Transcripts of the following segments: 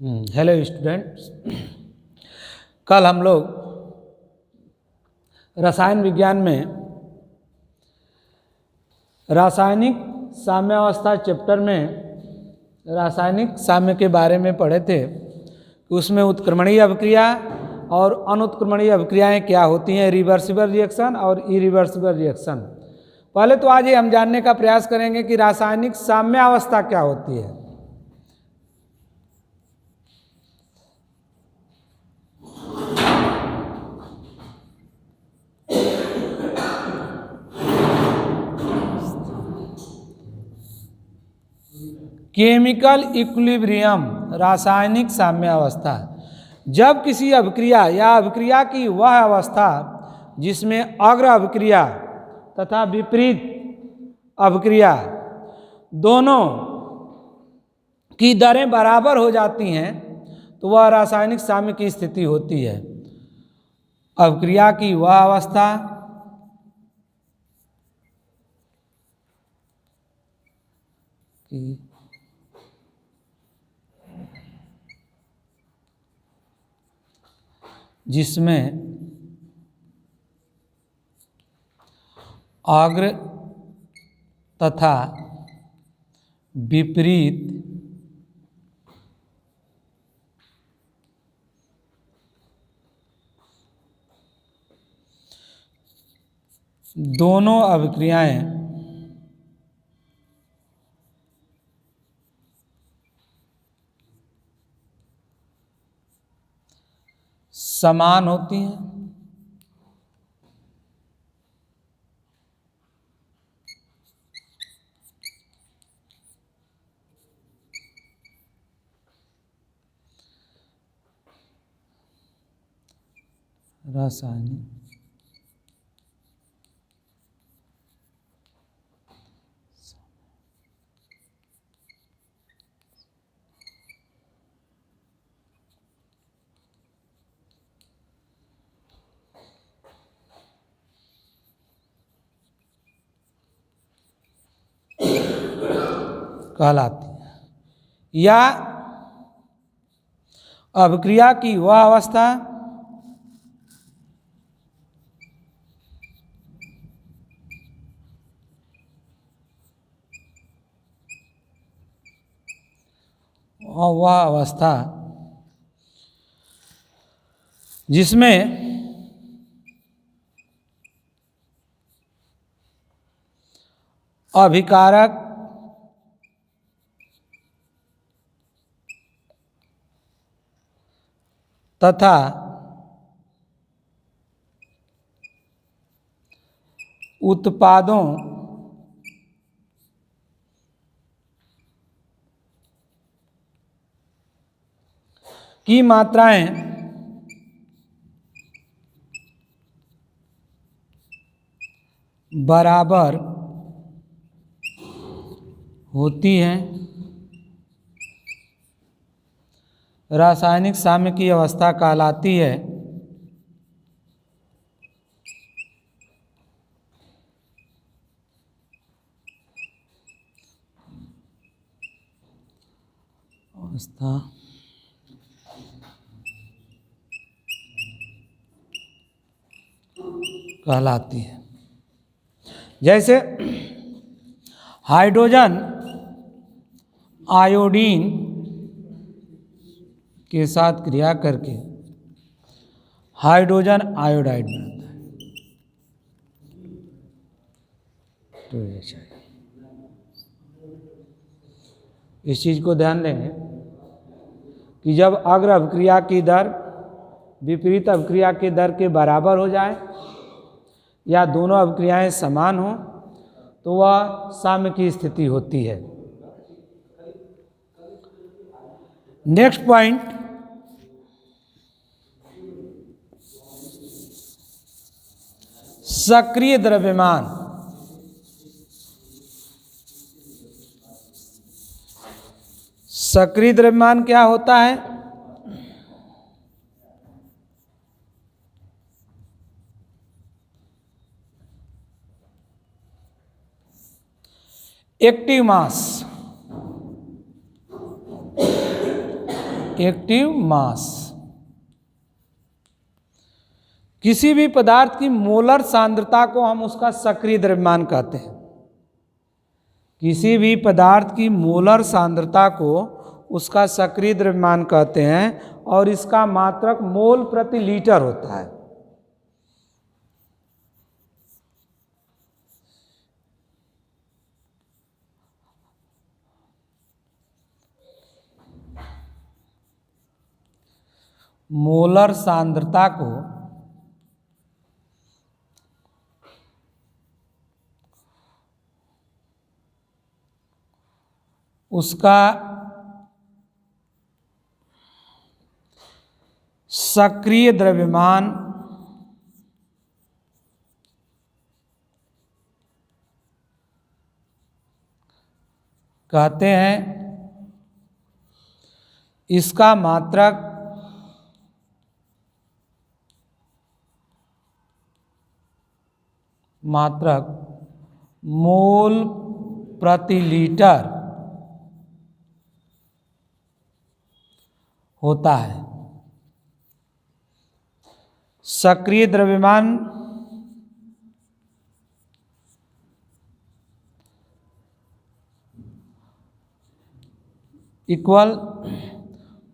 Hello students. कल हम लोग रसायन विज्ञान में रासायनिक साम्यावस्था चैप्टर में रासायनिक साम्य के बारे में पढ़े थे कि उसमें उत्क्रमणीय अभिक्रिया और अनुत्क्रमणीय अभिक्रियाएं क्या होती हैं, रिवर्सिबल रिएक्शन और इरिवर्सिबल रिएक्शन। पहले तो आज ये हम जानने का प्रयास करेंगे कि रासायनिक साम्यावस्था क्या होती है। केमिकल इक्विलिब्रियम, रासायनिक साम्यावस्था, जब किसी अभिक्रिया या अभिक्रिया की वह अवस्था जिसमें अग्र अभिक्रिया तथा विपरीत अभिक्रिया दोनों की दरें बराबर हो जाती हैं तो वह रासायनिक साम्य की स्थिति होती है। अभिक्रिया की वह अवस्था की जिसमें अग्र तथा विपरीत दोनों अभिक्रियाएं समान होती हैं। रासायनिक कहलाती है, या अभिक्रिया की वह अवस्था जिसमें अभिकारक तथा उत्पादों की मात्राएं बराबर होती हैं, रासायनिक साम्य की अवस्था कहलाती है। अवस्था कहलाती है। जैसे हाइड्रोजन आयोडीन के साथ क्रिया करके हाइड्रोजन आयोडाइड बनता है। तो इस चीज को ध्यान देंगे कि जब अग्र अभिक्रिया की दर विपरीत अभिक्रिया की दर के बराबर हो जाए या दोनों अभिक्रियाएं समान हो तो वह साम्य की स्थिति होती है। नेक्स्ट पॉइंट, सक्रिय द्रव्यमान। सक्रिय द्रव्यमान क्या होता है? Active mass active mass. किसी भी पदार्थ की मोलर सांद्रता को हम उसका सक्रिय द्रव्यमान कहते हैं। किसी भी पदार्थ की मोलर सांद्रता को उसका सक्रिय द्रव्यमान कहते हैं और इसका मात्रक मोल प्रति लीटर होता है। मोलर सांद्रता को उसका सक्रिय द्रव्यमान कहते हैं। इसका मात्रक मोल प्रति लीटर होता है। सक्रिय द्रव्यमान इक्वल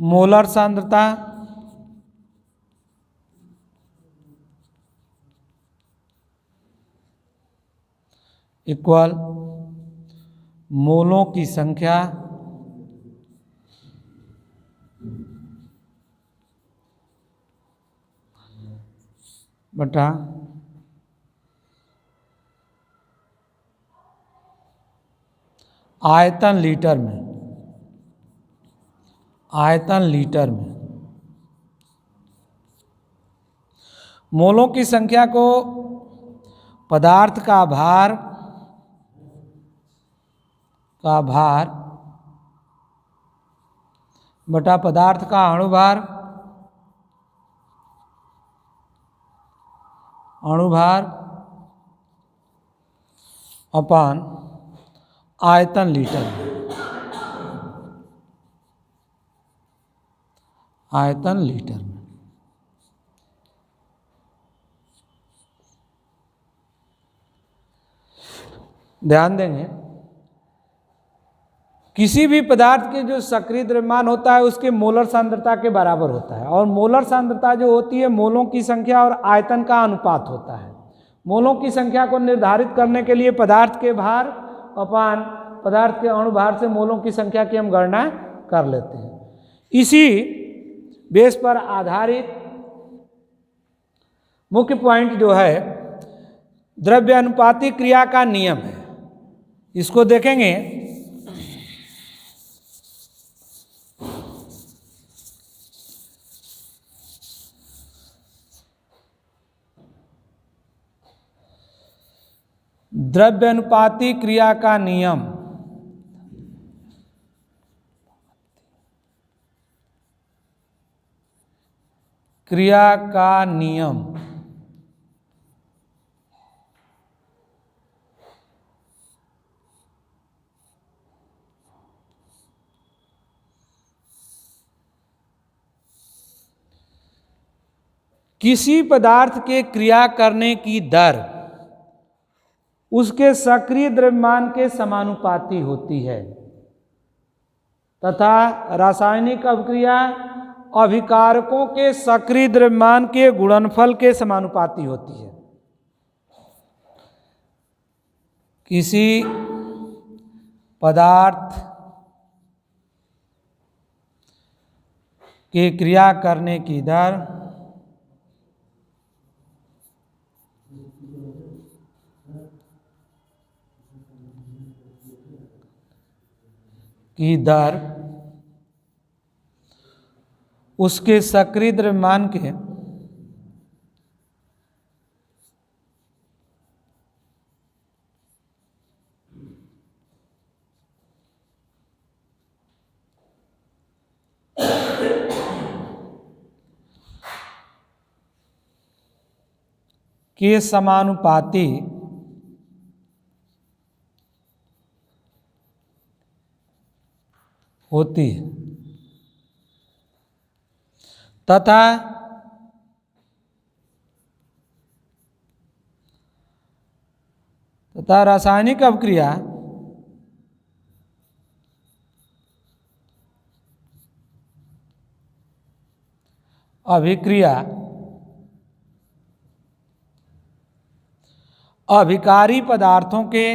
मोलर सांद्रता इक्वल मोलों की संख्या बटा आयतन लीटर में। मोलों की संख्या को पदार्थ का भार बटा पदार्थ का अणुभार अपान आयतन लीटर में। ध्यान देंगे, किसी भी पदार्थ के जो सक्रिय द्रव्यमान होता है उसके मोलर सांद्रता के बराबर होता है, और मोलर सांद्रता जो होती है मोलों की संख्या और आयतन का अनुपात होता है। मोलों की संख्या को निर्धारित करने के लिए पदार्थ के भार अपान पदार्थ के अणुभार से मोलों की संख्या की हम गणना कर लेते हैं। इसी बेस पर आधारित मुख्य पॉइंट जो है द्रव्य अनुपाती क्रिया का नियम है। इसको देखेंगे। द्रव्य अनुपाती क्रिया का नियम किसी पदार्थ के क्रिया करने की दर उसके सक्रिय द्रव्यमान के समानुपाती होती है तथा रासायनिक अभिक्रिया अभिकारकों के सक्रिय द्रव्यमान के गुणनफल के समानुपाती होती है। किसी पदार्थ के क्रिया करने की दर उसके सक्रिय द्रव्यमान के समानुपाती होती है। तथा रासायनिक अभिक्रिया अभिकारी पदार्थों के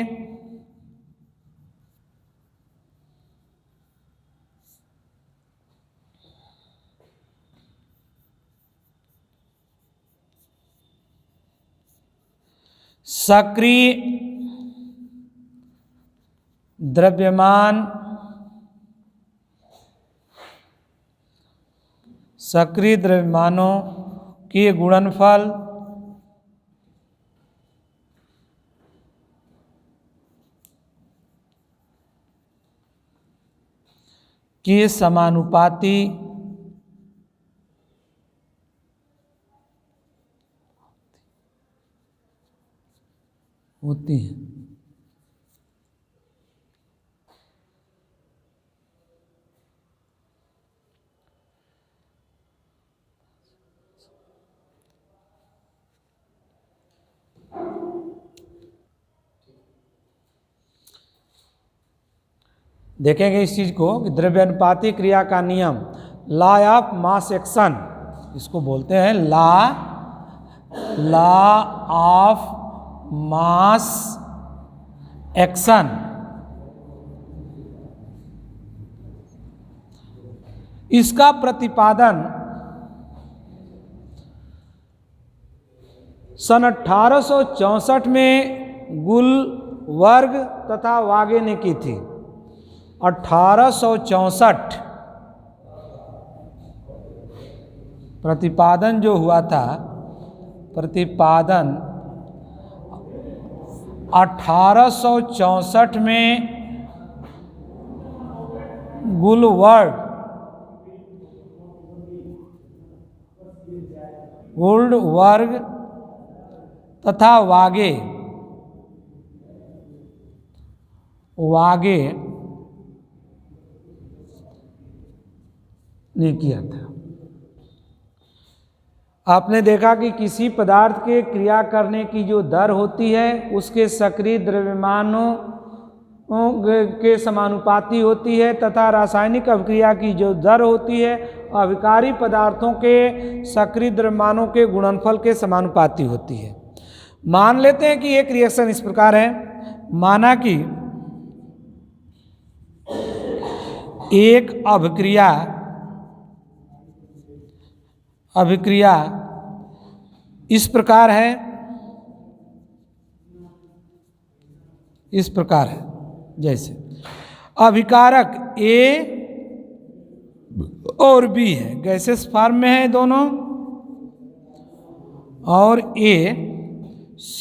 सक्रिय द्रव्यमानों के गुणनफल के समानुपाती होती है। देखेंगे इस चीज को कि द्रव्यानुपाती क्रिया का नियम, लॉ ऑफ मास एक्शन, इसको बोलते हैं लॉ ऑफ मास एक्शन। इसका प्रतिपादन सन 1864 में गुलवर्ग तथा वागे ने की थी। 1864 प्रतिपादन जो हुआ था, प्रतिपादन 1864 में गुलवर्ग तथा वागे ने किया था। आपने देखा कि किसी पदार्थ के क्रिया करने की जो दर होती है उसके सक्रिय द्रव्यमानों के समानुपाती होती है, तथा रासायनिक अभिक्रिया की जो दर होती है अभिकारी पदार्थों के सक्रिय द्रव्यमानों के गुणनफल के समानुपाती होती है। मान लेते हैं कि एक रिएक्शन इस प्रकार है, माना कि एक अभिक्रिया इस प्रकार है, जैसे अभिकारक A और B है, गैसेस फॉर्म में है दोनों, और A C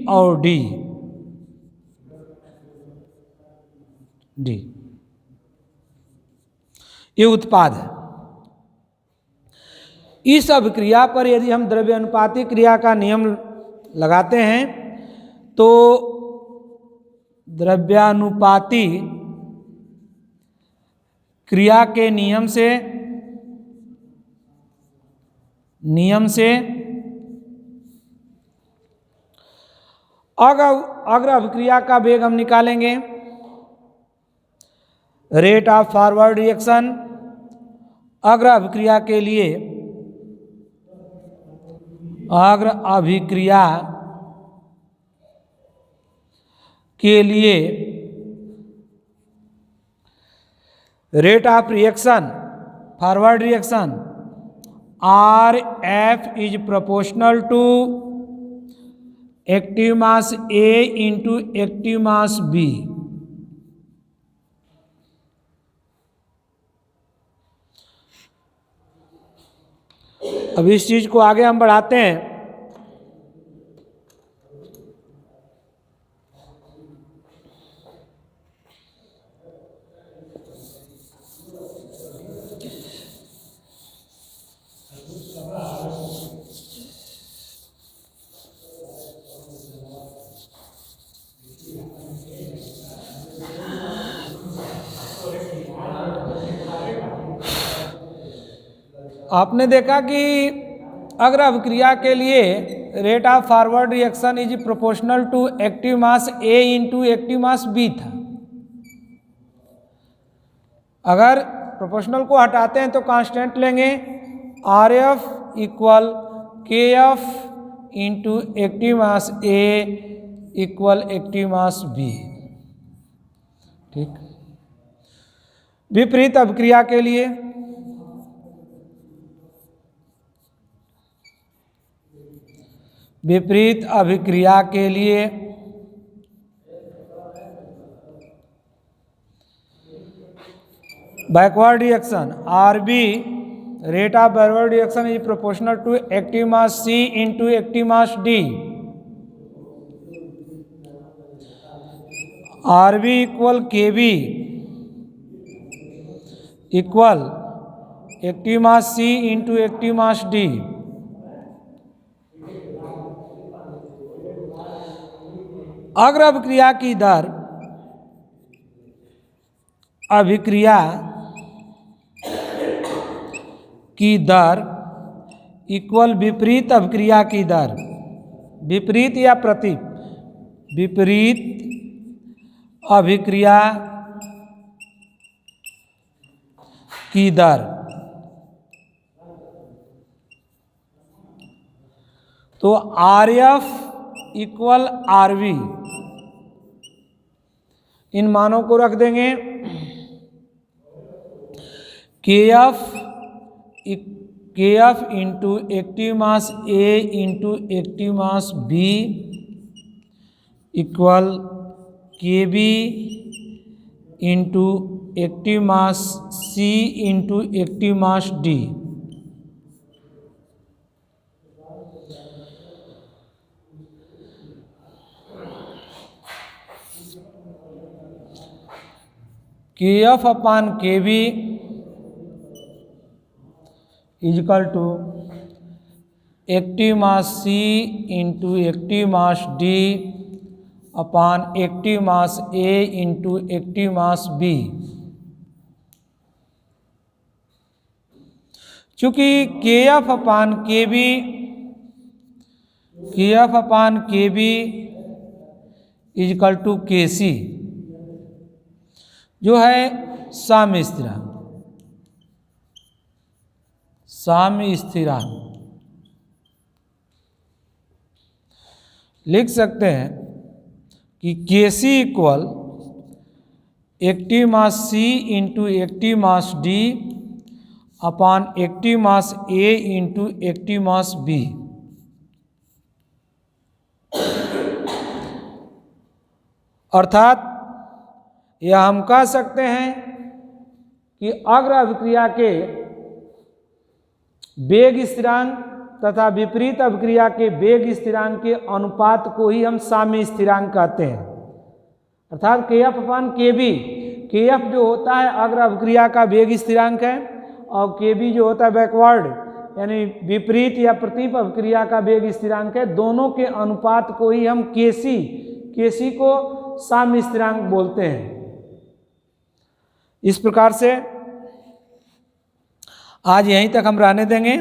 और D ये उत्पाद है। इस अभिक्रिया पर यदि हम द्रव्यानुपाती क्रिया का नियम लगाते हैं तो द्रव्यानुपाती क्रिया के नियम से अग्र अभिक्रिया का वेग हम निकालेंगे, रेट ऑफ फॉरवर्ड रिएक्शन। अग्र अभिक्रिया के लिए rate of reaction, forward reaction RF is proportional to active mass A into active mass B। अब इस चीज को आगे हम बढ़ाते हैं। आपने देखा कि अग्र अभिक्रिया के लिए rate of forward reaction is proportional to active mass A into active mass B था। अगर प्रोपोर्शनल को हटाते हैं तो कांस्टेंट लेंगे, R F equal K F into active mass A equal active mass B. ठीक। विपरीत अभिक्रिया के लिए backward reaction R B rate of backward reaction is proportional to active mass C into active mass D. R B equal K B equal active mass C into active mass D. अग्र अभिक्रिया की दर equal विपरीत अभिक्रिया की दर, विपरीत या प्रति विपरीत अभिक्रिया की दर। तो R F equal R V, इन मानों को रख देंगे। K F into active mass A into active mass B equal K B into active mass C into active mass D. K F upon K B equal to active mass C into active mass D upon active mass A into active mass B. चूंकि K F upon K B equal to के सी जो है साम्य स्थिरांक, लिख सकते हैं कि के सी equal active mass C into active mass D upon active mass A into active mass B. अर्थात यह हम कह सकते हैं कि अग्र अभिक्रिया के वेग स्थिरांक तथा विपरीत अभिक्रिया के वेग स्थिरांक के अनुपात को ही हम साम्य स्थिरांक कहते हैं। अर्थात के एफ अपान के बी, के एफ जो होता है अग्र अभिक्रिया का वेग स्थिरांक है और के बी जो होता है बैकवर्ड यानी विपरीत या प्रतिप अभिक्रिया का वेग स्थिरांक है। दोनों के अनुपात को ही हम के सी को साम्य स्थिरांक बोलते हैं। इस प्रकार से आज यहीं तक हम रहने देंगे।